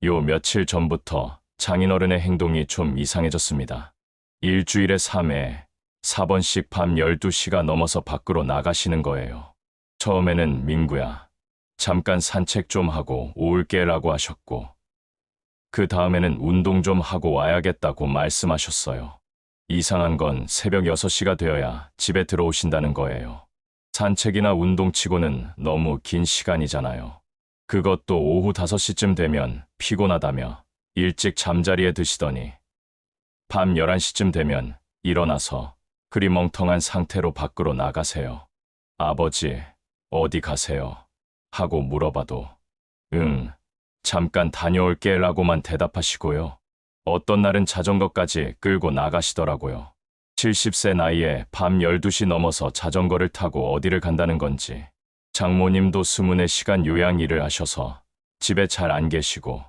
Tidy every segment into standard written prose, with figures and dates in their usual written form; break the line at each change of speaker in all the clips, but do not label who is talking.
요 며칠 전부터 장인어른의 행동이 좀 이상해졌습니다. 일주일에 3회, 4번씩 밤 12시가 넘어서 밖으로 나가시는 거예요. 처음에는 민구야, 잠깐 산책 좀 하고 올게라고 하셨고, 그 다음에는 운동 좀 하고 와야겠다고 말씀하셨어요. 이상한 건 새벽 6시가 되어야 집에 들어오신다는 거예요. 산책이나 운동치고는 너무 긴 시간이잖아요. 그것도 오후 5시쯤 되면 피곤하다며 일찍 잠자리에 드시더니 밤 11시쯤 되면 일어나서 그리 멍텅한 상태로 밖으로 나가세요. 아버지, 어디 가세요? 하고 물어봐도 응, 잠깐 다녀올게 라고만 대답하시고요. 어떤 날은 자전거까지 끌고 나가시더라고요. 70세 나이에 밤 12시 넘어서 자전거를 타고 어디를 간다는 건지. 장모님도 24시간 요양 일을 하셔서 집에 잘 안 계시고,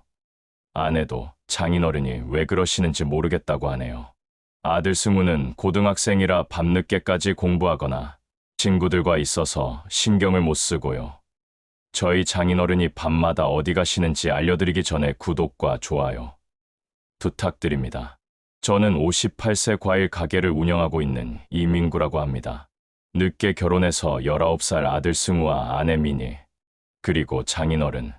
아내도 장인어른이 왜 그러시는지 모르겠다고 하네요. 아들 승우는 고등학생이라 밤늦게까지 공부하거나 친구들과 있어서 신경을 못 쓰고요. 저희 장인어른이 밤마다 어디 가시는지 알려드리기 전에 구독과 좋아요 부탁드립니다. 저는 58세 과일 가게를 운영하고 있는 이민구라고 합니다. 늦게 결혼해서 19살 아들 승우와 아내 미니, 그리고 장인어른,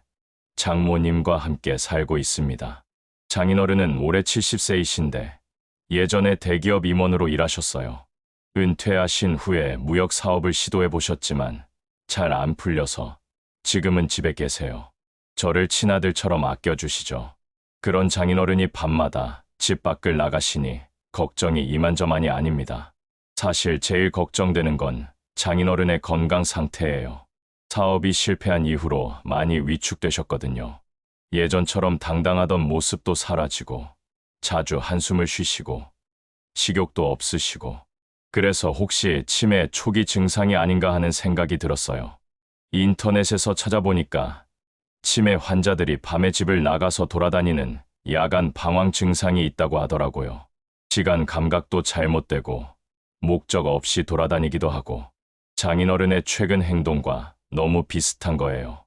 장모님과 함께 살고 있습니다. 장인어른은 올해 70세이신데 예전에 대기업 임원으로 일하셨어요. 은퇴하신 후에 무역 사업을 시도해 보셨지만 잘 안 풀려서 지금은 집에 계세요. 저를 친아들처럼 아껴주시죠. 그런 장인어른이 밤마다 집 밖을 나가시니 걱정이 이만저만이 아닙니다. 사실 제일 걱정되는 건 장인어른의 건강 상태예요. 사업이 실패한 이후로 많이 위축되셨거든요. 예전처럼 당당하던 모습도 사라지고 자주 한숨을 쉬시고 식욕도 없으시고, 그래서 혹시 치매 초기 증상이 아닌가 하는 생각이 들었어요. 인터넷에서 찾아보니까 치매 환자들이 밤에 집을 나가서 돌아다니는 야간 방황 증상이 있다고 하더라고요. 시간 감각도 잘못되고 목적 없이 돌아다니기도 하고, 장인어른의 최근 행동과 너무 비슷한 거예요.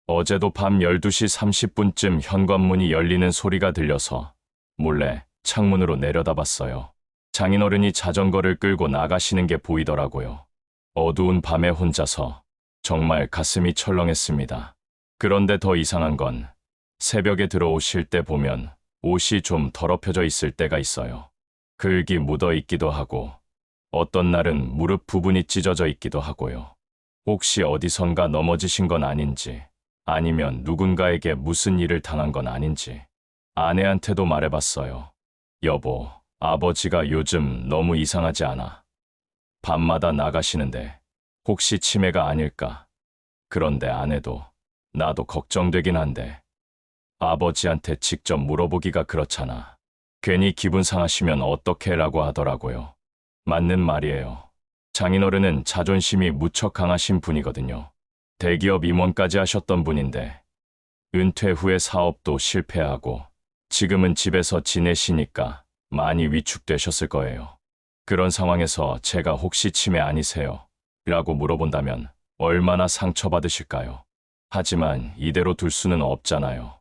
어제도 밤 12시 30분쯤 현관문이 열리는 소리가 들려서 몰래 창문으로 내려다봤어요. 장인어른이 자전거를 끌고 나가시는 게 보이더라고요. 어두운 밤에 혼자서 정말 가슴이 철렁했습니다. 그런데 더 이상한 건 새벽에 들어오실 때 보면 옷이 좀 더럽혀져 있을 때가 있어요. 글기 묻어 있기도 하고 어떤 날은 무릎 부분이 찢어져 있기도 하고요. 혹시 어디선가 넘어지신 건 아닌지, 아니면 누군가에게 무슨 일을 당한 건 아닌지 아내한테도 말해봤어요. 여보, 아버지가 요즘 너무 이상하지 않아? 밤마다 나가시는데 혹시 치매가 아닐까? 그런데 아내도 나도 걱정되긴 한데 아버지한테 직접 물어보기가 그렇잖아. 괜히 기분 상하시면 어떡해 라고 하더라고요. 맞는 말이에요. 장인어른은 자존심이 무척 강하신 분이거든요. 대기업 임원까지 하셨던 분인데 은퇴 후에 사업도 실패하고 지금은 집에서 지내시니까 많이 위축되셨을 거예요. 그런 상황에서 제가 혹시 치매 아니세요? 라고 물어본다면 얼마나 상처받으실까요? 하지만 이대로 둘 수는 없잖아요.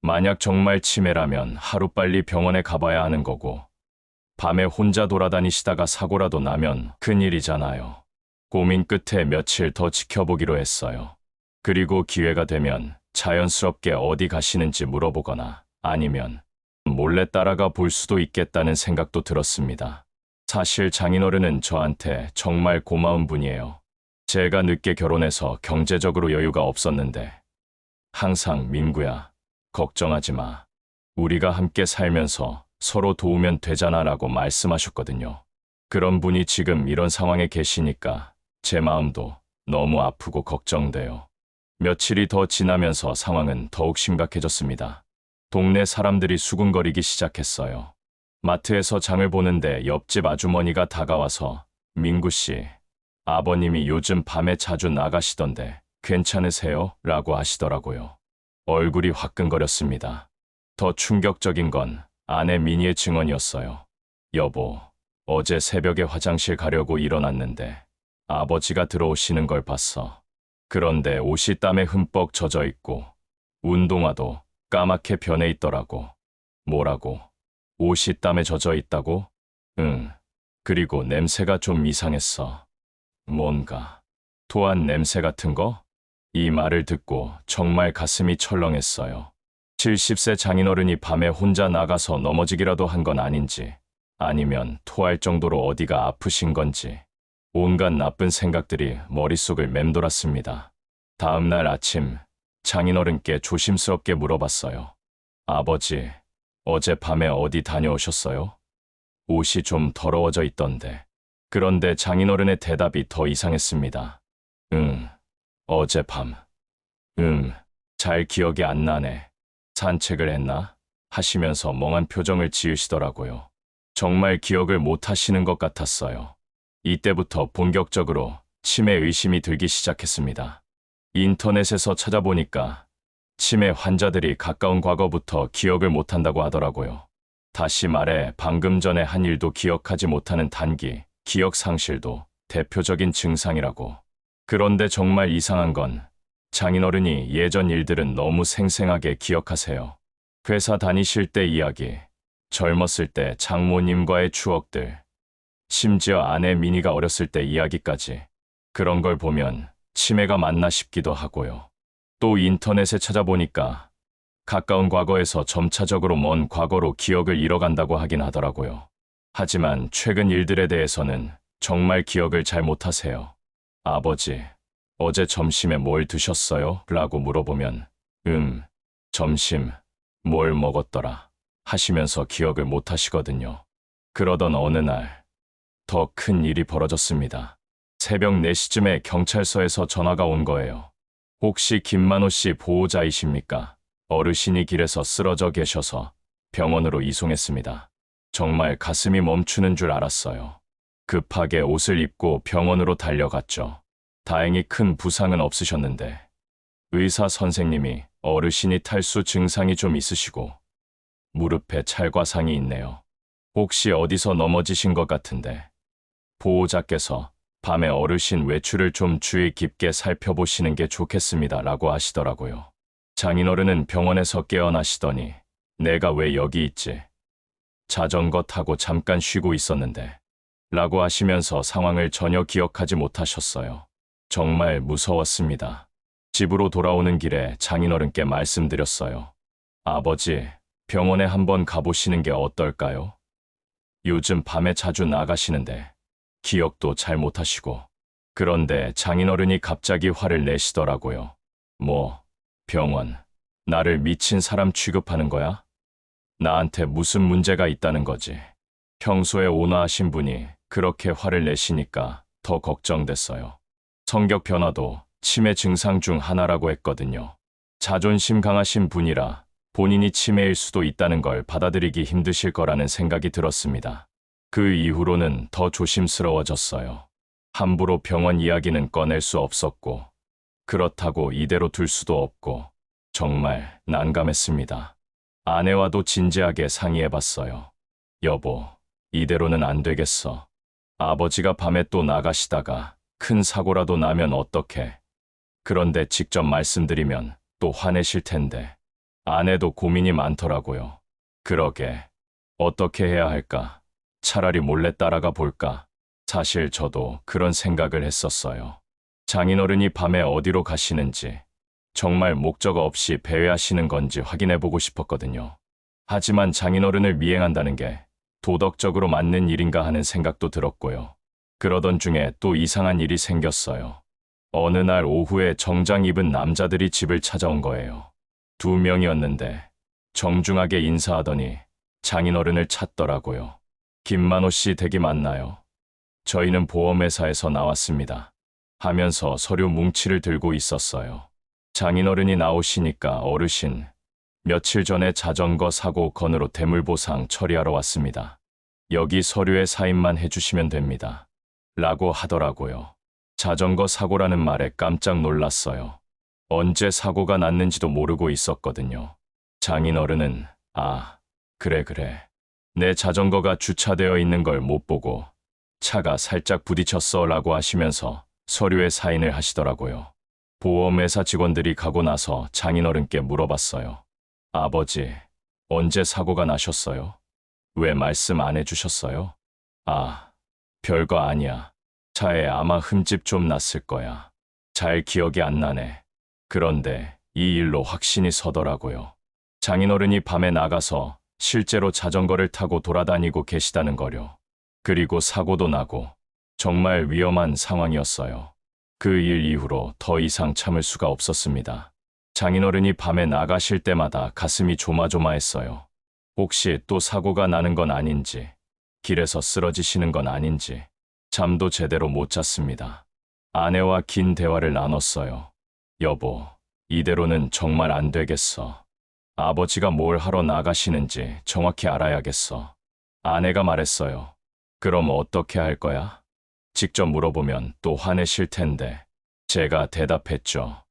만약 정말 치매라면 하루빨리 병원에 가봐야 하는 거고, 밤에 혼자 돌아다니시다가 사고라도 나면 큰일이잖아요. 고민 끝에 며칠 더 지켜보기로 했어요. 그리고 기회가 되면 자연스럽게 어디 가시는지 물어보거나 아니면 몰래 따라가 볼 수도 있겠다는 생각도 들었습니다. 사실 장인어른은 저한테 정말 고마운 분이에요. 제가 늦게 결혼해서 경제적으로 여유가 없었는데 항상 민구야, 걱정하지 마. 우리가 함께 살면서 서로 도우면 되잖아 라고 말씀하셨거든요. 그런 분이 지금 이런 상황에 계시니까 제 마음도 너무 아프고 걱정돼요. 며칠이 더 지나면서 상황은 더욱 심각해졌습니다. 동네 사람들이 수군거리기 시작했어요. 마트에서 장을 보는데 옆집 아주머니가 다가와서 민구 씨, 아버님이 요즘 밤에 자주 나가시던데 괜찮으세요? 라고 하시더라고요. 얼굴이 화끈거렸습니다. 더 충격적인 건 아내 미니의 증언이었어요. 여보, 어제 새벽에 화장실 가려고 일어났는데 아버지가 들어오시는 걸 봤어. 그런데 옷이 땀에 흠뻑 젖어 있고 운동화도 까맣게 변해 있더라고. 뭐라고? 옷이 땀에 젖어 있다고? 응. 그리고 냄새가 좀 이상했어. 뭔가 토한 냄새 같은 거? 이 말을 듣고 정말 가슴이 철렁했어요. 70세 장인어른이 밤에 혼자 나가서 넘어지기라도 한 건 아닌지, 아니면 토할 정도로 어디가 아프신 건지, 온갖 나쁜 생각들이 머릿속을 맴돌았습니다. 다음 날 아침, 장인어른께 조심스럽게 물어봤어요. 아버지, 어젯밤에 어디 다녀오셨어요? 옷이 좀 더러워져 있던데. 그런데 장인어른의 대답이 더 이상했습니다. 응, 어젯밤. 잘 기억이 안 나네. 산책을 했나? 하시면서 멍한 표정을 지으시더라고요. 정말 기억을 못 하시는 것 같았어요. 이때부터 본격적으로 치매 의심이 들기 시작했습니다. 인터넷에서 찾아보니까 치매 환자들이 가까운 과거부터 기억을 못 한다고 하더라고요. 다시 말해 방금 전에 한 일도 기억하지 못하는 단기, 기억 상실도 대표적인 증상이라고. 그런데 정말 이상한 건 장인어른이 예전 일들은 너무 생생하게 기억하세요. 회사 다니실 때 이야기, 젊었을 때 장모님과의 추억들, 심지어 아내 미니가 어렸을 때 이야기까지. 그런 걸 보면 치매가 맞나 싶기도 하고요. 또 인터넷에 찾아보니까 가까운 과거에서 점차적으로 먼 과거로 기억을 잃어간다고 하긴 하더라고요. 하지만 최근 일들에 대해서는 정말 기억을 잘 못하세요. 아버지, 어제 점심에 뭘 드셨어요? 라고 물어보면 점심, 뭘 먹었더라 하시면서 기억을 못 하시거든요. 그러던 어느 날, 더 큰 일이 벌어졌습니다. 새벽 4시쯤에 경찰서에서 전화가 온 거예요. 혹시 김만호 씨 보호자이십니까? 어르신이 길에서 쓰러져 계셔서 병원으로 이송했습니다. 정말 가슴이 멈추는 줄 알았어요. 급하게 옷을 입고 병원으로 달려갔죠. 다행히 큰 부상은 없으셨는데 의사 선생님이 어르신이 탈수 증상이 좀 있으시고 무릎에 찰과상이 있네요. 혹시 어디서 넘어지신 것 같은데 보호자께서 밤에 어르신 외출을 좀 주의 깊게 살펴보시는 게 좋겠습니다 라고 하시더라고요. 장인어른은 병원에서 깨어나시더니 내가 왜 여기 있지? 자전거 타고 잠깐 쉬고 있었는데 라고 하시면서 상황을 전혀 기억하지 못하셨어요. 정말 무서웠습니다. 집으로 돌아오는 길에 장인어른께 말씀드렸어요. 아버지, 병원에 한번 가보시는 게 어떨까요? 요즘 밤에 자주 나가시는데 기억도 잘 못하시고. 그런데 장인어른이 갑자기 화를 내시더라고요. 뭐, 병원, 나를 미친 사람 취급하는 거야? 나한테 무슨 문제가 있다는 거지. 평소에 온화하신 분이 그렇게 화를 내시니까 더 걱정됐어요. 성격 변화도 치매 증상 중 하나라고 했거든요. 자존심 강하신 분이라 본인이 치매일 수도 있다는 걸 받아들이기 힘드실 거라는 생각이 들었습니다. 그 이후로는 더 조심스러워졌어요. 함부로 병원 이야기는 꺼낼 수 없었고, 그렇다고 이대로 둘 수도 없고, 정말 난감했습니다. 아내와도 진지하게 상의해봤어요. 여보, 이대로는 안 되겠어. 아버지가 밤에 또 나가시다가 큰 사고라도 나면 어떡해. 그런데 직접 말씀드리면 또 화내실 텐데. 아내도 고민이 많더라고요. 그러게, 어떻게 해야 할까? 차라리 몰래 따라가 볼까? 사실 저도 그런 생각을 했었어요. 장인어른이 밤에 어디로 가시는지, 정말 목적 없이 배회하시는 건지 확인해보고 싶었거든요. 하지만 장인어른을 미행한다는 게 도덕적으로 맞는 일인가 하는 생각도 들었고요. 그러던 중에 또 이상한 일이 생겼어요. 어느 날 오후에 정장 입은 남자들이 집을 찾아온 거예요. 2명이었는데 정중하게 인사하더니 장인어른을 찾더라고요. 김만호 씨 댁이 맞나요? 저희는 보험회사에서 나왔습니다. 하면서 서류 뭉치를 들고 있었어요. 장인어른이 나오시니까 어르신, 며칠 전에 자전거 사고 건으로 대물보상 처리하러 왔습니다. 여기 서류에 사인만 해주시면 됩니다. 라고 하더라고요. 자전거 사고라는 말에 깜짝 놀랐어요. 언제 사고가 났는지도 모르고 있었거든요. 장인어른은 그래. 내 자전거가 주차되어 있는 걸 못 보고 차가 살짝 부딪혔어 라고 하시면서 서류에 사인을 하시더라고요. 보험회사 직원들이 가고 나서 장인어른께 물어봤어요. 아버지, 언제 사고가 나셨어요? 왜 말씀 안 해주셨어요? 아, 별거 아니야. 차에 아마 흠집 좀 났을 거야. 잘 기억이 안 나네. 그런데 이 일로 확신이 서더라고요. 장인어른이 밤에 나가서 실제로 자전거를 타고 돌아다니고 계시다는 거요. 그리고 사고도 나고 정말 위험한 상황이었어요. 그 일 이후로 더 이상 참을 수가 없었습니다. 장인어른이 밤에 나가실 때마다 가슴이 조마조마했어요. 혹시 또 사고가 나는 건 아닌지, 길에서 쓰러지시는 건 아닌지, 잠도 제대로 못 잤습니다. 아내와 긴 대화를 나눴어요. 여보, 이대로는 정말 안 되겠어. 아버지가 뭘 하러 나가시는지 정확히 알아야겠어. 아내가 말했어요. 그럼 어떻게 할 거야? 직접 물어보면 또 화내실 텐데. 제가 대답했죠.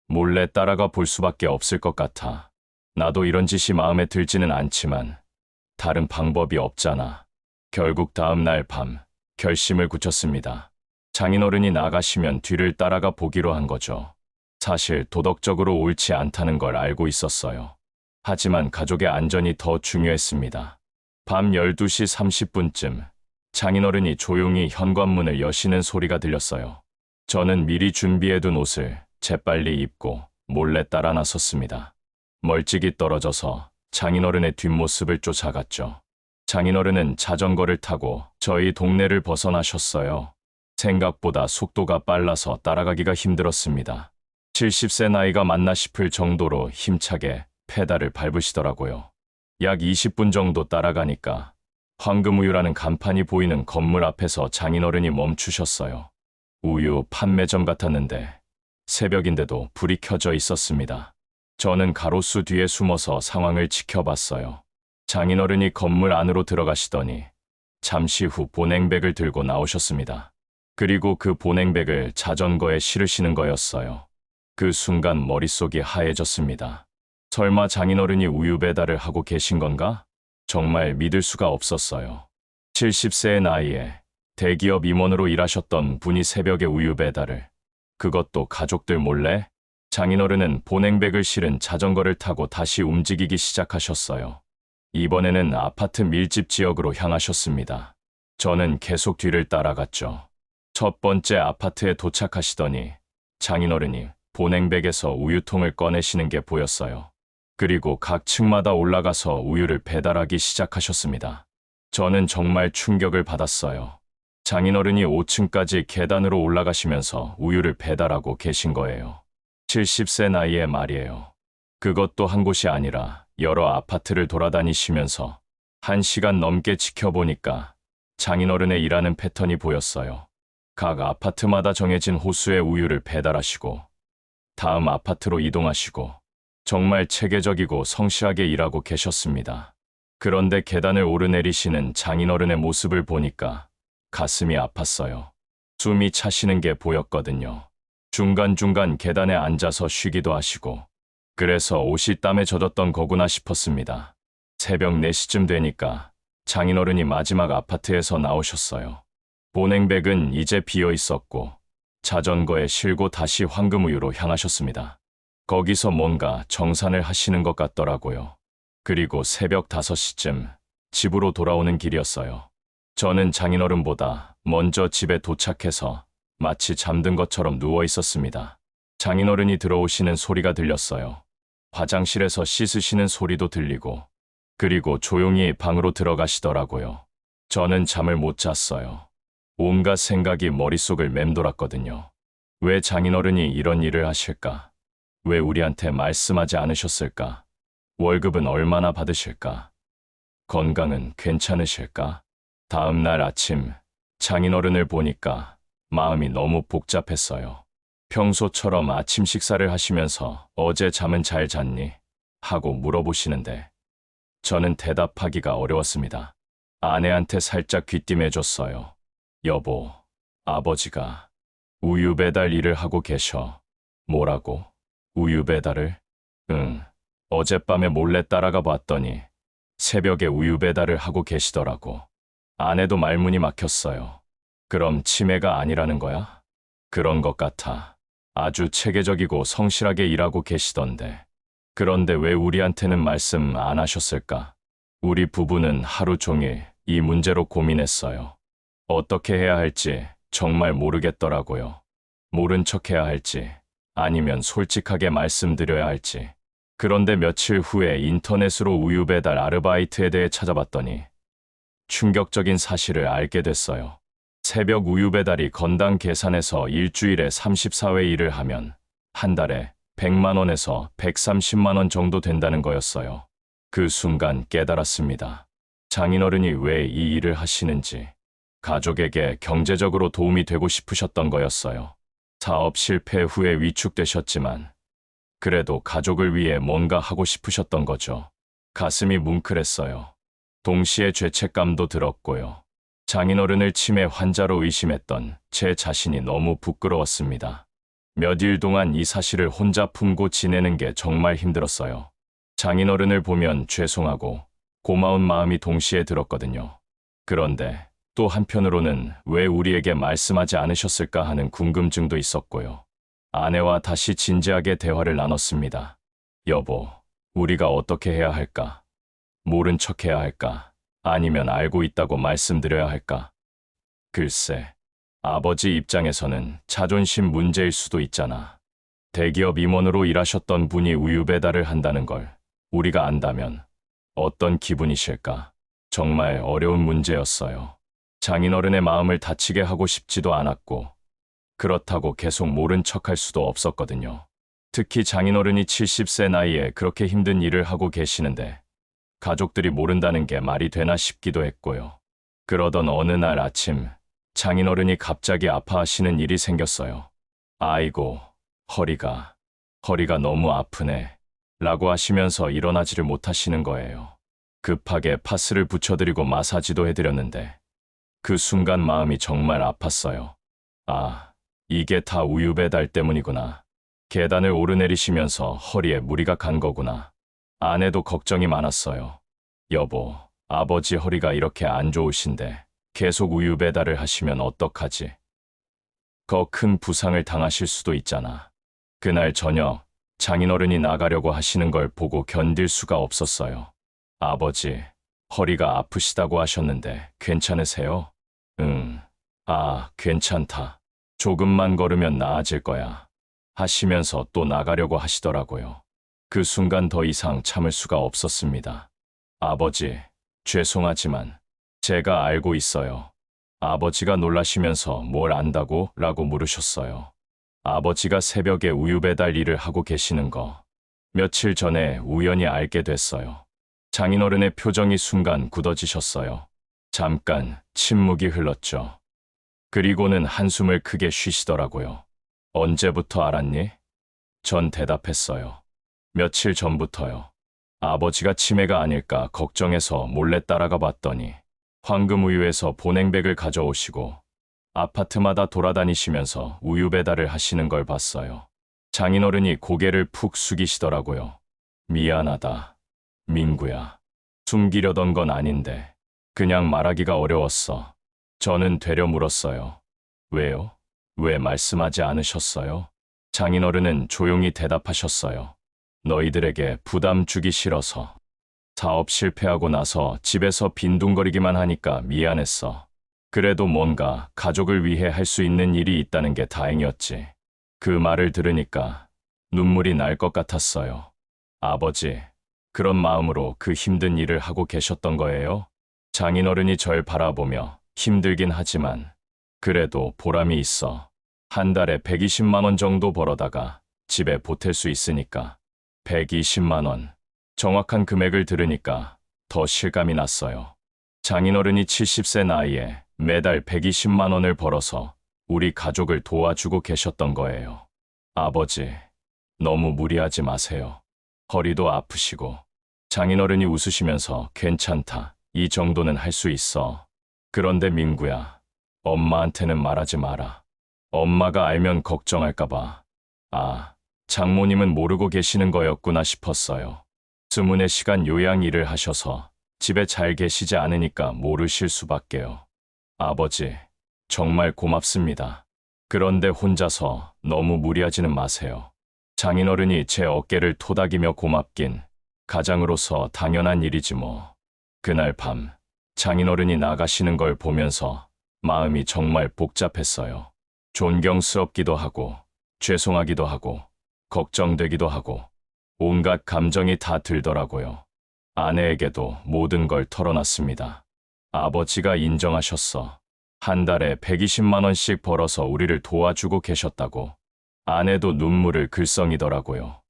몰래 따라가 볼 수밖에 없을 것 같아. 나도 이런 짓이 마음에 들지는 않지만 다른 방법이 없잖아. 결국 다음 날 밤 결심을 굳혔습니다. 장인어른이 나가시면 뒤를 따라가 보기로 한 거죠. 사실 도덕적으로 옳지 않다는 걸 알고 있었어요. 하지만 가족의 안전이 더 중요했습니다. 밤 12시 30분쯤 장인어른이 조용히 현관문을 여시는 소리가 들렸어요. 저는 미리 준비해둔 옷을 재빨리 입고 몰래 따라 나섰습니다. 멀찍이 떨어져서 장인어른의 뒷모습을 쫓아갔죠. 장인어른은 자전거를 타고 저희 동네를 벗어나셨어요. 생각보다 속도가 빨라서 따라가기가 힘들었습니다. 70세 나이가 맞나 싶을 정도로 힘차게 페달을 밟으시더라고요. 약 20분 정도 따라가니까 황금우유라는 간판이 보이는 건물 앞에서 장인어른이 멈추셨어요. 우유 판매점 같았는데 새벽인데도 불이 켜져 있었습니다. 저는 가로수 뒤에 숨어서 상황을 지켜봤어요. 장인어른이 건물 안으로 들어가시더니 잠시 후 보냉백을 들고 나오셨습니다. 그리고 그 보냉백을 자전거에 실으시는 거였어요. 그 순간 머릿속이 하얘졌습니다. 설마 장인어른이 우유 배달을 하고 계신 건가? 정말 믿을 수가 없었어요. 70세의 나이에 대기업 임원으로 일하셨던 분이 새벽에 우유 배달을, 그것도 가족들 몰래? 장인어른은 보냉백을 실은 자전거를 타고 다시 움직이기 시작하셨어요. 이번에는 아파트 밀집 지역으로 향하셨습니다. 저는 계속 뒤를 따라갔죠. 첫 번째 아파트에 도착하시더니 장인어른이 보냉백에서 우유통을 꺼내시는 게 보였어요. 그리고 각 층마다 올라가서 우유를 배달하기 시작하셨습니다. 저는 정말 충격을 받았어요. 장인어른이 5층까지 계단으로 올라가시면서 우유를 배달하고 계신 거예요. 70세 나이에 말이에요. 그것도 한 곳이 아니라 여러 아파트를 돌아다니시면서 1시간 넘게 지켜보니까 장인어른의 일하는 패턴이 보였어요. 각 아파트마다 정해진 호수에 우유를 배달하시고 다음 아파트로 이동하시고 정말 체계적이고 성실하게 일하고 계셨습니다. 그런데 계단을 오르내리시는 장인어른의 모습을 보니까 가슴이 아팠어요. 숨이 차시는 게 보였거든요. 중간중간 계단에 앉아서 쉬기도 하시고 그래서 옷이 땀에 젖었던 거구나 싶었습니다. 새벽 4시쯤 되니까 장인어른이 마지막 아파트에서 나오셨어요. 보냉백은 이제 비어 있었고 자전거에 실고 다시 황금우유로 향하셨습니다. 거기서 뭔가 정산을 하시는 것 같더라고요. 그리고 새벽 5시쯤 집으로 돌아오는 길이었어요. 저는 장인어른보다 먼저 집에 도착해서 마치 잠든 것처럼 누워 있었습니다. 장인어른이 들어오시는 소리가 들렸어요. 화장실에서 씻으시는 소리도 들리고 그리고 조용히 방으로 들어가시더라고요. 저는 잠을 못 잤어요. 온갖 생각이 머릿속을 맴돌았거든요. 왜 장인어른이 이런 일을 하실까? 왜 우리한테 말씀하지 않으셨을까? 월급은 얼마나 받으실까? 건강은 괜찮으실까? 다음 날 아침 장인어른을 보니까 마음이 너무 복잡했어요. 평소처럼 아침 식사를 하시면서 어제 잠은 잘 잤니? 하고 물어보시는데 저는 대답하기가 어려웠습니다. 아내한테 살짝 귀띔해줬어요. 여보, 아버지가 우유 배달 일을 하고 계셔. 뭐라고? 우유 배달을? 응, 어젯밤에 몰래 따라가 봤더니 새벽에 우유 배달을 하고 계시더라고. 아내도 말문이 막혔어요. 그럼 치매가 아니라는 거야? 그런 것 같아. 아주 체계적이고 성실하게 일하고 계시던데. 그런데 왜 우리한테는 말씀 안 하셨을까? 우리 부부는 하루 종일 이 문제로 고민했어요. 어떻게 해야 할지 정말 모르겠더라고요. 모른 척 해야 할지, 아니면 솔직하게 말씀드려야 할지. 그런데 며칠 후에 인터넷으로 우유 배달 아르바이트에 대해 찾아봤더니 충격적인 사실을 알게 됐어요. 새벽 우유 배달이 건당 계산해서 일주일에 34회 일을 하면 한 달에 100만 원에서 130만 원 정도 된다는 거였어요. 그 순간 깨달았습니다. 장인어른이 왜 이 일을 하시는지. 가족에게 경제적으로 도움이 되고 싶으셨던 거였어요. 사업 실패 후에 위축되셨지만 그래도 가족을 위해 뭔가 하고 싶으셨던 거죠. 가슴이 뭉클했어요. 동시에 죄책감도 들었고요. 장인어른을 치매 환자로 의심했던 제 자신이 너무 부끄러웠습니다. 몇 일 동안 이 사실을 혼자 품고 지내는 게 정말 힘들었어요. 장인어른을 보면 죄송하고 고마운 마음이 동시에 들었거든요. 그런데 또 한편으로는 왜 우리에게 말씀하지 않으셨을까 하는 궁금증도 있었고요. 아내와 다시 진지하게 대화를 나눴습니다. 여보, 우리가 어떻게 해야 할까? 모른 척 해야 할까? 아니면 알고 있다고 말씀드려야 할까? 글쎄, 아버지 입장에서는 자존심 문제일 수도 있잖아. 대기업 임원으로 일하셨던 분이 우유 배달을 한다는 걸 우리가 안다면 어떤 기분이실까? 정말 어려운 문제였어요. 장인어른의 마음을 다치게 하고 싶지도 않았고, 그렇다고 계속 모른 척할 수도 없었거든요. 특히 장인어른이 70세 나이에 그렇게 힘든 일을 하고 계시는데 가족들이 모른다는 게 말이 되나 싶기도 했고요. 그러던 어느 날 아침 장인어른이 갑자기 아파하시는 일이 생겼어요. 아이고, 허리가 너무 아프네 라고 하시면서 일어나지를 못하시는 거예요. 급하게 파스를 붙여드리고 마사지도 해드렸는데 그 순간 마음이 정말 아팠어요. 아, 이게 다 우유 배달 때문이구나. 계단을 오르내리시면서 허리에 무리가 간 거구나. 아내도 걱정이 많았어요. 여보, 아버지 허리가 이렇게 안 좋으신데 계속 우유 배달을 하시면 어떡하지? 더 큰 부상을 당하실 수도 있잖아. 그날 저녁 장인어른이 나가려고 하시는 걸 보고 견딜 수가 없었어요. 아버지, 허리가 아프시다고 하셨는데 괜찮으세요? 응. 아, 괜찮다. 조금만 걸으면 나아질 거야. 하시면서 또 나가려고 하시더라고요. 그 순간 더 이상 참을 수가 없었습니다. 아버지, 죄송하지만 제가 알고 있어요. 아버지가 놀라시면서 뭘 안다고? 라고 물으셨어요. 아버지가 새벽에 우유 배달 일을 하고 계시는 거 며칠 전에 우연히 알게 됐어요. 장인어른의 표정이 순간 굳어지셨어요. 잠깐 침묵이 흘렀죠. 그리고는 한숨을 크게 쉬시더라고요. 언제부터 알았니? 전 대답했어요. 며칠 전부터요. 아버지가 치매가 아닐까 걱정해서 몰래 따라가 봤더니 황금우유에서 보냉백을 가져오시고 아파트마다 돌아다니시면서 우유 배달을 하시는 걸 봤어요. 장인어른이 고개를 푹 숙이시더라고요. 미안하다, 민구야. 숨기려던 건 아닌데 그냥 말하기가 어려웠어. 저는 되려 물었어요. 왜요? 왜 말씀하지 않으셨어요? 장인어른은 조용히 대답하셨어요. 너희들에게 부담 주기 싫어서. 사업 실패하고 나서 집에서 빈둥거리기만 하니까 미안했어. 그래도 뭔가 가족을 위해 할 수 있는 일이 있다는 게 다행이었지. 그 말을 들으니까 눈물이 날 것 같았어요. 아버지, 그런 마음으로 그 힘든 일을 하고 계셨던 거예요? 장인어른이 절 바라보며 힘들긴 하지만 그래도 보람이 있어. 한 달에 120만 원 정도 벌어다가 집에 보탤 수 있으니까. 120만 원. 정확한 금액을 들으니까 더 실감이 났어요. 장인어른이 70세 나이에 매달 120만 원을 벌어서 우리 가족을 도와주고 계셨던 거예요. 아버지, 너무 무리하지 마세요. 허리도 아프시고. 장인어른이 웃으시면서 괜찮다. 이 정도는 할 수 있어. 그런데 민구야, 엄마한테는 말하지 마라. 엄마가 알면 걱정할까봐. 아, 장모님은 모르고 계시는 거였구나 싶었어요. 수문의 시간 요양 일을 하셔서 집에 잘 계시지 않으니까 모르실 수밖에요. 아버지, 정말 고맙습니다. 그런데 혼자서 너무 무리하지는 마세요. 장인어른이 제 어깨를 토닥이며 고맙긴 가장으로서 당연한 일이지 뭐. 그날 밤 장인어른이 나가시는 걸 보면서 마음이 정말 복잡했어요. 존경스럽기도 하고 죄송하기도 하고 걱정되기도 하고 온갖 감정이 다 들더라고요. 아내에게도 모든 걸 털어놨습니다. 아버지가 인정하셨어. 한 달에 120만 원씩 벌어서 우리를 도와주고 계셨다고. 아내도 눈물을 글썽이더라고요.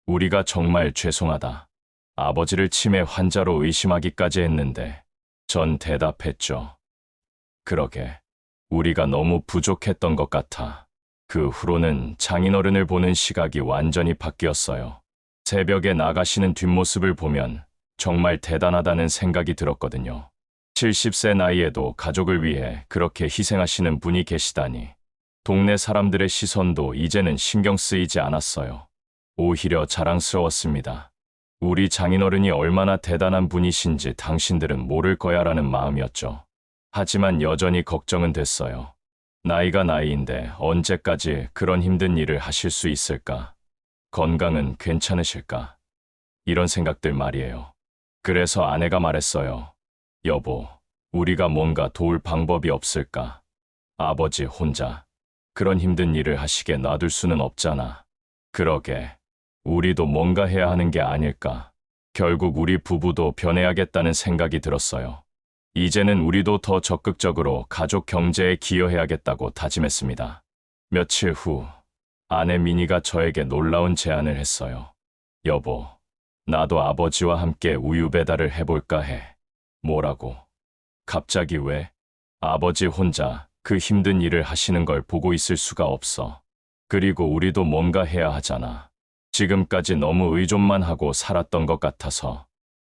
우리가 정말 죄송하다. 아버지를 치매 환자로 의심하기까지 했는데 전 대답했죠. 그러게. 우리가 너무 부족했던 것 같아. 그 후로는 장인어른을 보는 시각이 완전히 바뀌었어요. 새벽에 나가시는 뒷모습을 보면 정말 대단하다는 생각이 들었거든요. 70세 나이에도 가족을 위해 그렇게 희생하시는 분이 계시다니. 동네 사람들의 시선도 이제는 신경 쓰이지 않았어요. 오히려 자랑스러웠습니다. 우리 장인어른이 얼마나 대단한 분이신지 당신들은 모를 거야라는 마음이었죠. 하지만 여전히 걱정은 됐어요. 나이가 나이인데 언제까지 그런 힘든 일을 하실 수 있을까? 건강은 괜찮으실까? 이런 생각들 말이에요. 그래서 아내가 말했어요. 여보, 우리가 뭔가 도울 방법이 없을까? 아버지 혼자 그런 힘든 일을 하시게 놔둘 수는 없잖아. 그러게, 우리도 뭔가 해야 하는 게 아닐까? 결국 우리 부부도 변해야겠다는 생각이 들었어요. 이제는 우리도 더 적극적으로 가족 경제에 기여해야겠다고 다짐했습니다. 며칠 후, 아내 미니가 저에게 놀라운 제안을 했어요. 여보, 나도 아버지와 함께 우유 배달을 해볼까 해. 뭐라고? 갑자기 왜? 아버지 혼자 그 힘든 일을 하시는 걸 보고 있을 수가 없어. 그리고 우리도 뭔가 해야 하잖아. 지금까지 너무 의존만 하고 살았던 것 같아서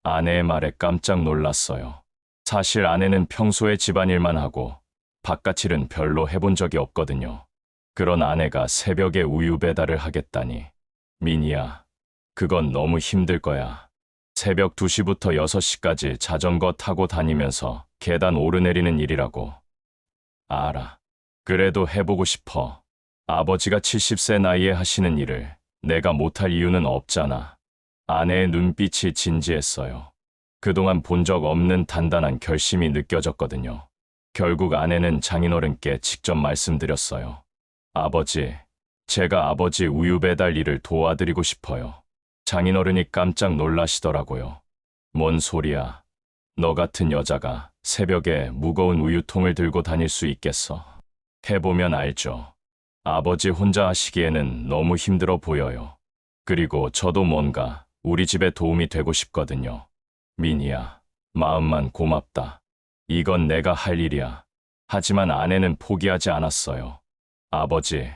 아내의 말에 깜짝 놀랐어요. 사실 아내는 평소에 집안일만 하고 바깥 일은 별로 해본 적이 없거든요. 그런 아내가 새벽에 우유 배달을 하겠다니. 미니야, 그건 너무 힘들 거야. 새벽 2시부터 6시까지 자전거 타고 다니면서 계단 오르내리는 일이라고. 알아. 그래도 해보고 싶어. 아버지가 70세 나이에 하시는 일을 내가 못할 이유는 없잖아. 아내의 눈빛이 진지했어요. 그동안 본 적 없는 단단한 결심이 느껴졌거든요. 결국 아내는 장인어른께 직접 말씀드렸어요. 아버지, 제가 아버지 우유 배달 일을 도와드리고 싶어요. 장인어른이 깜짝 놀라시더라고요. 뭔 소리야. 너 같은 여자가 새벽에 무거운 우유통을 들고 다닐 수 있겠어? 해보면 알죠. 아버지 혼자 하시기에는 너무 힘들어 보여요. 그리고 저도 뭔가 우리 집에 도움이 되고 싶거든요. 미니야, 마음만 고맙다. 이건 내가 할 일이야. 하지만 아내는 포기하지 않았어요. 아버지,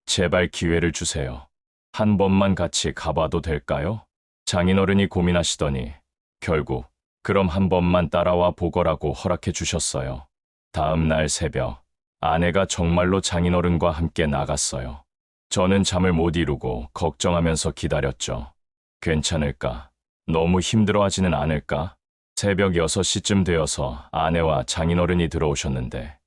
제발 기회를 주세요. 한 번만 같이 가봐도 될까요? 장인어른이 고민하시더니 결국 그럼 한 번만 따라와 보거라고 허락해 주셨어요. 다음 날 새벽, 아내가 정말로 장인어른과 함께 나갔어요. 저는 잠을 못 이루고 걱정하면서 기다렸죠. 괜찮을까? 너무 힘들어하지는 않을까? 새벽 6시쯤 되어서 아내와 장인어른이 들어오셨는데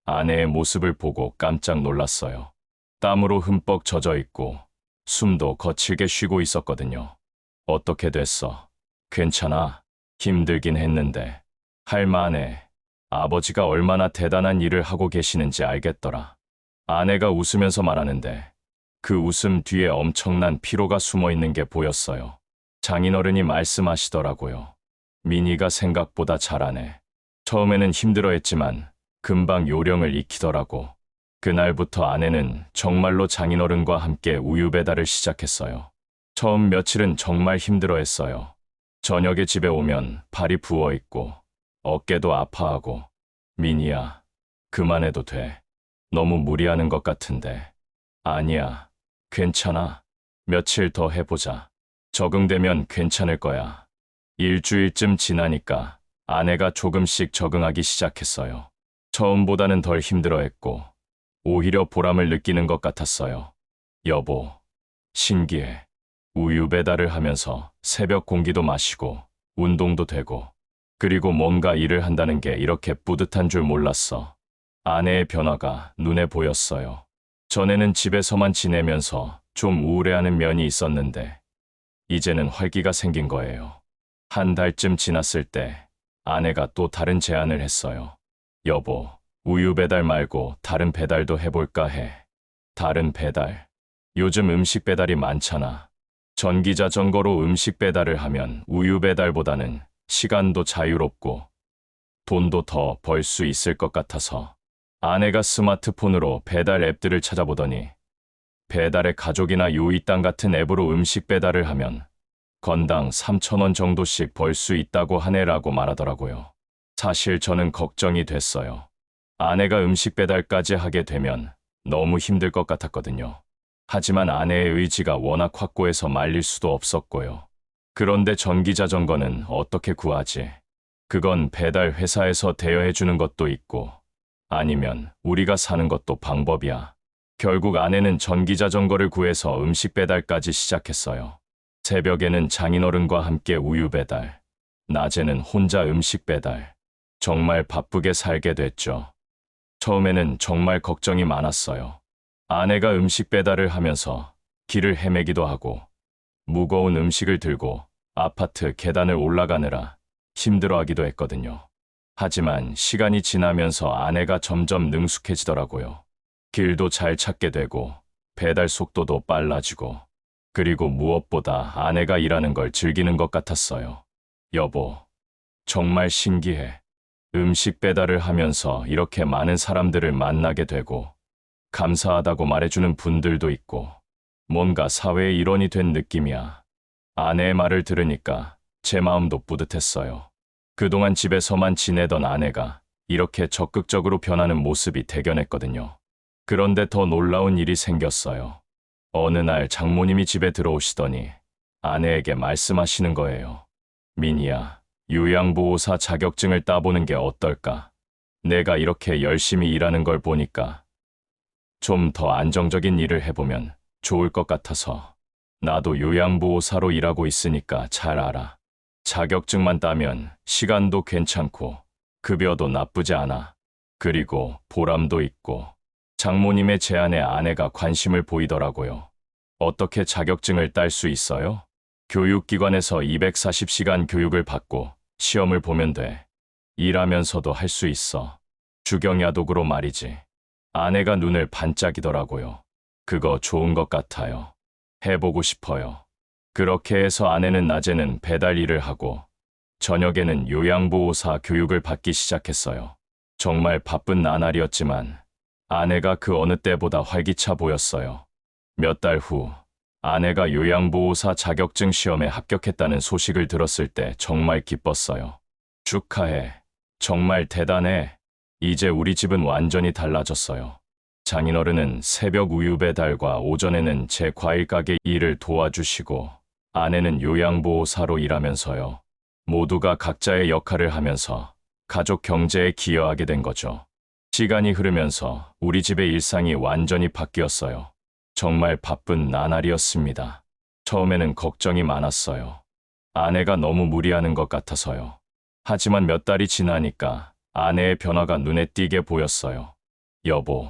아내의 모습을 보고 깜짝 놀랐어요. 땀으로 흠뻑 젖어 있고 숨도 거칠게 쉬고 있었거든요. 어떻게 됐어? 괜찮아? 힘들긴 했는데. 할만해. 아버지가 얼마나 대단한 일을 하고 계시는지 알겠더라. 아내가 웃으면서 말하는데 그 웃음 뒤에 엄청난 피로가 숨어 있는 게 보였어요. 장인어른이 말씀하시더라고요. 미니가 생각보다 잘하네. 처음에는 힘들어했지만 금방 요령을 익히더라고. 그날부터 아내는 정말로 장인어른과 함께 우유 배달을 시작했어요. 처음 며칠은 정말 힘들어했어요. 저녁에 집에 오면 발이 부어있고 어깨도 아파하고. 미니야, 그만해도 돼. 너무 무리하는 것 같은데. 아니야, 괜찮아. 며칠 더 해보자. 적응되면 괜찮을 거야. 일주일쯤 지나니까 아내가 조금씩 적응하기 시작했어요. 처음보다는 덜 힘들어했고 오히려 보람을 느끼는 것 같았어요. 여보, 신기해. 우유 배달을 하면서 새벽 공기도 마시고 운동도 되고 그리고 뭔가 일을 한다는 게 이렇게 뿌듯한 줄 몰랐어. 아내의 변화가 눈에 보였어요. 전에는 집에서만 지내면서 좀 우울해하는 면이 있었는데 이제는 활기가 생긴 거예요. 한 달쯤 지났을 때 아내가 또 다른 제안을 했어요. 여보, 우유 배달 말고 다른 배달도 해볼까 해. 다른 배달? 요즘 음식 배달이 많잖아. 전기자전거로 음식 배달을 하면 우유 배달보다는 시간도 자유롭고 돈도 더 벌 수 있을 것 같아서. 아내가 스마트폰으로 배달 앱들을 찾아보더니 배달의 가족이나 요이땅 같은 앱으로 음식 배달을 하면 건당 3,000원 정도씩 벌 수 있다고 하네라고 말하더라고요. 사실 저는 걱정이 됐어요. 아내가 음식 배달까지 하게 되면 너무 힘들 것 같았거든요. 하지만 아내의 의지가 워낙 확고해서 말릴 수도 없었고요. 그런데 전기자전거는 어떻게 구하지? 그건 배달 회사에서 대여해 주는 것도 있고 아니면 우리가 사는 것도 방법이야. 결국 아내는 전기자전거를 구해서 음식 배달까지 시작했어요. 새벽에는 장인어른과 함께 우유 배달, 낮에는 혼자 음식 배달. 정말 바쁘게 살게 됐죠. 처음에는 정말 걱정이 많았어요. 아내가 음식 배달을 하면서 길을 헤매기도 하고 무거운 음식을 들고 아파트 계단을 올라가느라 힘들어하기도 했거든요. 하지만 시간이 지나면서 아내가 점점 능숙해지더라고요. 길도 잘 찾게 되고 배달 속도도 빨라지고 그리고 무엇보다 아내가 일하는 걸 즐기는 것 같았어요. 여보, 정말 신기해. 음식 배달을 하면서 이렇게 많은 사람들을 만나게 되고 감사하다고 말해주는 분들도 있고 뭔가 사회의 일원이 된 느낌이야. 아내의 말을 들으니까 제 마음도 뿌듯했어요. 그동안 집에서만 지내던 아내가 이렇게 적극적으로 변하는 모습이 대견했거든요. 그런데 더 놀라운 일이 생겼어요. 어느 날 장모님이 집에 들어오시더니 아내에게 말씀하시는 거예요. 민희야, 요양보호사 자격증을 따보는 게 어떨까? 내가 이렇게 열심히 일하는 걸 보니까 좀 더 안정적인 일을 해보면 좋을 것 같아서. 나도 요양보호사로 일하고 있으니까 잘 알아. 자격증만 따면 시간도 괜찮고 급여도 나쁘지 않아. 그리고 보람도 있고. 장모님의 제안에 아내가 관심을 보이더라고요. 어떻게 자격증을 딸 수 있어요? 교육기관에서 240시간 교육을 받고 시험을 보면 돼. 일하면서도 할 수 있어. 주경야독으로 말이지. 아내가 눈을 반짝이더라고요. 그거 좋은 것 같아요. 해보고 싶어요. 그렇게 해서 아내는 낮에는 배달 일을 하고 저녁에는 요양보호사 교육을 받기 시작했어요. 정말 바쁜 나날이었지만 아내가 그 어느 때보다 활기차 보였어요. 몇 달 후 아내가 요양보호사 자격증 시험에 합격했다는 소식을 들었을 때 정말 기뻤어요. 축하해. 정말 대단해. 이제 우리 집은 완전히 달라졌어요. 장인어른은 새벽 우유 배달과 오전에는 제 과일 가게 일을 도와주시고 아내는 요양보호사로 일하면서요. 모두가 각자의 역할을 하면서 가족 경제에 기여하게 된 거죠. 시간이 흐르면서 우리 집의 일상이 완전히 바뀌었어요. 정말 바쁜 나날이었습니다. 처음에는 걱정이 많았어요. 아내가 너무 무리하는 것 같아서요. 하지만 몇 달이 지나니까 아내의 변화가 눈에 띄게 보였어요. 여보,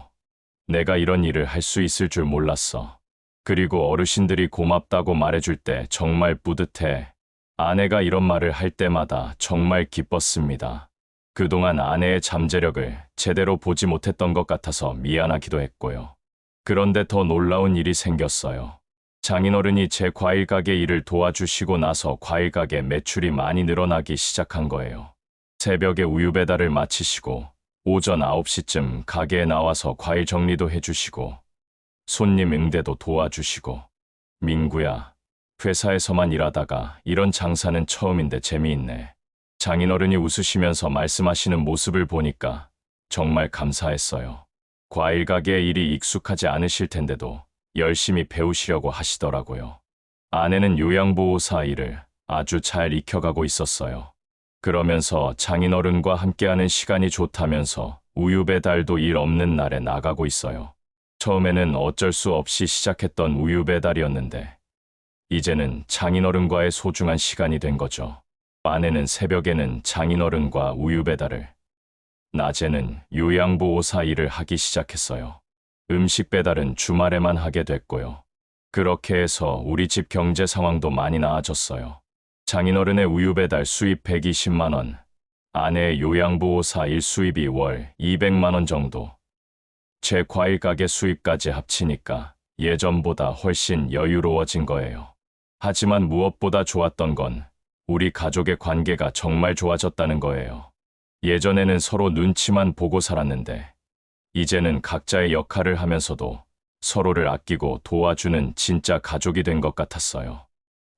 내가 이런 일을 할 수 있을 줄 몰랐어. 그리고 어르신들이 고맙다고 말해줄 때 정말 뿌듯해. 아내가 이런 말을 할 때마다 정말 기뻤습니다. 그동안 아내의 잠재력을 제대로 보지 못했던 것 같아서 미안하기도 했고요. 그런데 더 놀라운 일이 생겼어요. 장인어른이 제 과일 가게 일을 도와주시고 나서 과일 가게 매출이 많이 늘어나기 시작한 거예요. 새벽에 우유 배달을 마치시고 오전 9시쯤 가게에 나와서 과일 정리도 해주시고 손님 응대도 도와주시고. 민구야, 회사에서만 일하다가 이런 장사는 처음인데 재미있네. 장인어른이 웃으시면서 말씀하시는 모습을 보니까 정말 감사했어요. 과일 가게의 일이 익숙하지 않으실 텐데도 열심히 배우시려고 하시더라고요. 아내는 요양보호사 일을 아주 잘 익혀가고 있었어요. 그러면서 장인어른과 함께하는 시간이 좋다면서 우유 배달도 일 없는 날에 나가고 있어요. 처음에는 어쩔 수 없이 시작했던 우유 배달이었는데 이제는 장인어른과의 소중한 시간이 된 거죠. 아내는 새벽에는 장인어른과 우유 배달을, 낮에는 요양보호사 일을 하기 시작했어요. 음식 배달은 주말에만 하게 됐고요. 그렇게 해서 우리 집 경제 상황도 많이 나아졌어요. 장인어른의 우유 배달 수입 120만 원, 아내의 요양보호사 일수입이 월 200만 원 정도. 제 과일 가게 수입까지 합치니까 예전보다 훨씬 여유로워진 거예요. 하지만 무엇보다 좋았던 건 우리 가족의 관계가 정말 좋아졌다는 거예요. 예전에는 서로 눈치만 보고 살았는데 이제는 각자의 역할을 하면서도 서로를 아끼고 도와주는 진짜 가족이 된 것 같았어요.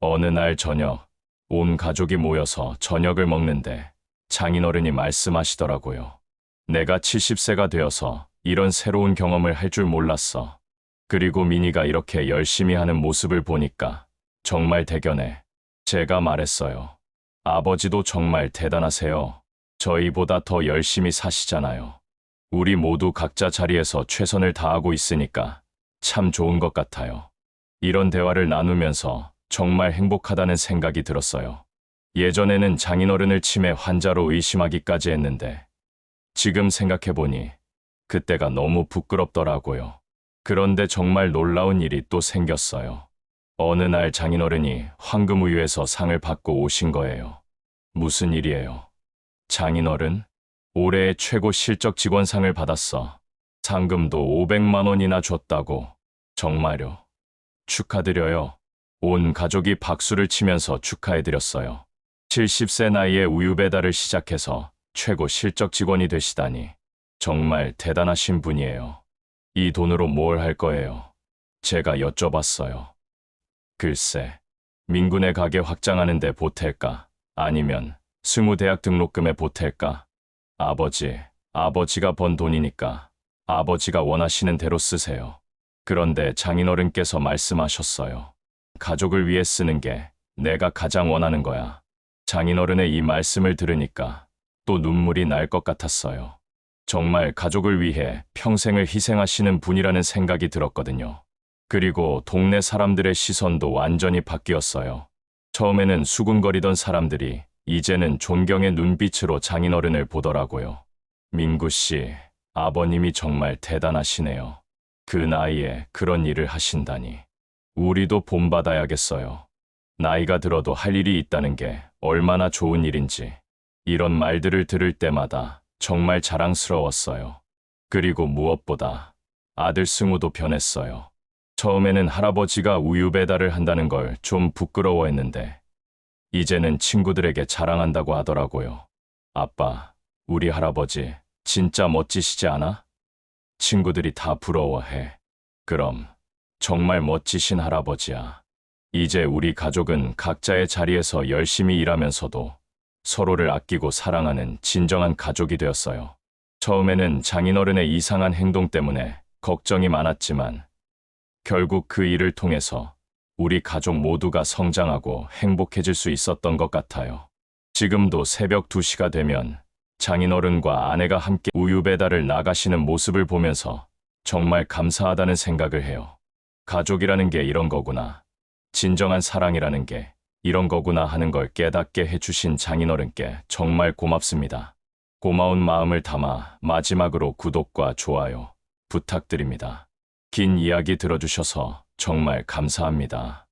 어느 날 저녁, 온 가족이 모여서 저녁을 먹는데 장인어른이 말씀하시더라고요. 내가 70세가 되어서 이런 새로운 경험을 할 줄 몰랐어. 그리고 민희가 이렇게 열심히 하는 모습을 보니까 정말 대견해. 제가 말했어요. 아버지도 정말 대단하세요. 저희보다 더 열심히 사시잖아요. 우리 모두 각자 자리에서 최선을 다하고 있으니까 참 좋은 것 같아요. 이런 대화를 나누면서 정말 행복하다는 생각이 들었어요. 예전에는 장인어른을 치매 환자로 의심하기까지 했는데 지금 생각해보니 그때가 너무 부끄럽더라고요. 그런데 정말 놀라운 일이 또 생겼어요. 어느 날 장인어른이 황금우유에서 상을 받고 오신 거예요. 무슨 일이에요? 장인어른? 올해의 최고 실적 직원상을 받았어. 상금도 500만 원이나 줬다고. 정말요? 축하드려요. 온 가족이 박수를 치면서 축하해드렸어요. 70세 나이에 우유 배달을 시작해서 최고 실적 직원이 되시다니 정말 대단하신 분이에요. 이 돈으로 뭘 할 거예요? 제가 여쭤봤어요. 글쎄, 민군의 가게 확장하는 데 보탤까? 아니면 승우대학 등록금에 보탤까? 아버지가 번 돈이니까 아버지가 원하시는 대로 쓰세요. 그런데 장인어른께서 말씀하셨어요. 가족을 위해 쓰는 게 내가 가장 원하는 거야. 장인어른의 이 말씀을 들으니까 또 눈물이 날 것 같았어요. 정말 가족을 위해 평생을 희생하시는 분이라는 생각이 들었거든요. 그리고 동네 사람들의 시선도 완전히 바뀌었어요. 처음에는 수군거리던 사람들이 이제는 존경의 눈빛으로 장인어른을 보더라고요. 민구 씨, 아버님이 정말 대단하시네요. 그 나이에 그런 일을 하신다니. 우리도 본받아야겠어요. 나이가 들어도 할 일이 있다는 게 얼마나 좋은 일인지. 이런 말들을 들을 때마다 정말 자랑스러웠어요. 그리고 무엇보다 아들 승우도 변했어요. 처음에는 할아버지가 우유 배달을 한다는 걸 좀 부끄러워했는데 이제는 친구들에게 자랑한다고 하더라고요. 아빠, 우리 할아버지 진짜 멋지시지 않아? 친구들이 다 부러워해. 그럼 정말 멋지신 할아버지야. 이제 우리 가족은 각자의 자리에서 열심히 일하면서도 서로를 아끼고 사랑하는 진정한 가족이 되었어요. 처음에는 장인어른의 이상한 행동 때문에 걱정이 많았지만 결국 그 일을 통해서 우리 가족 모두가 성장하고 행복해질 수 있었던 것 같아요. 지금도 새벽 2시가 되면 장인어른과 아내가 함께 우유 배달을 나가시는 모습을 보면서 정말 감사하다는 생각을 해요. 가족이라는 게 이런 거구나. 진정한 사랑이라는 게 이런 거구나 하는 걸 깨닫게 해주신 장인어른께 정말 고맙습니다. 고마운 마음을 담아 마지막으로 구독과 좋아요 부탁드립니다. 긴 이야기 들어주셔서 정말 감사합니다.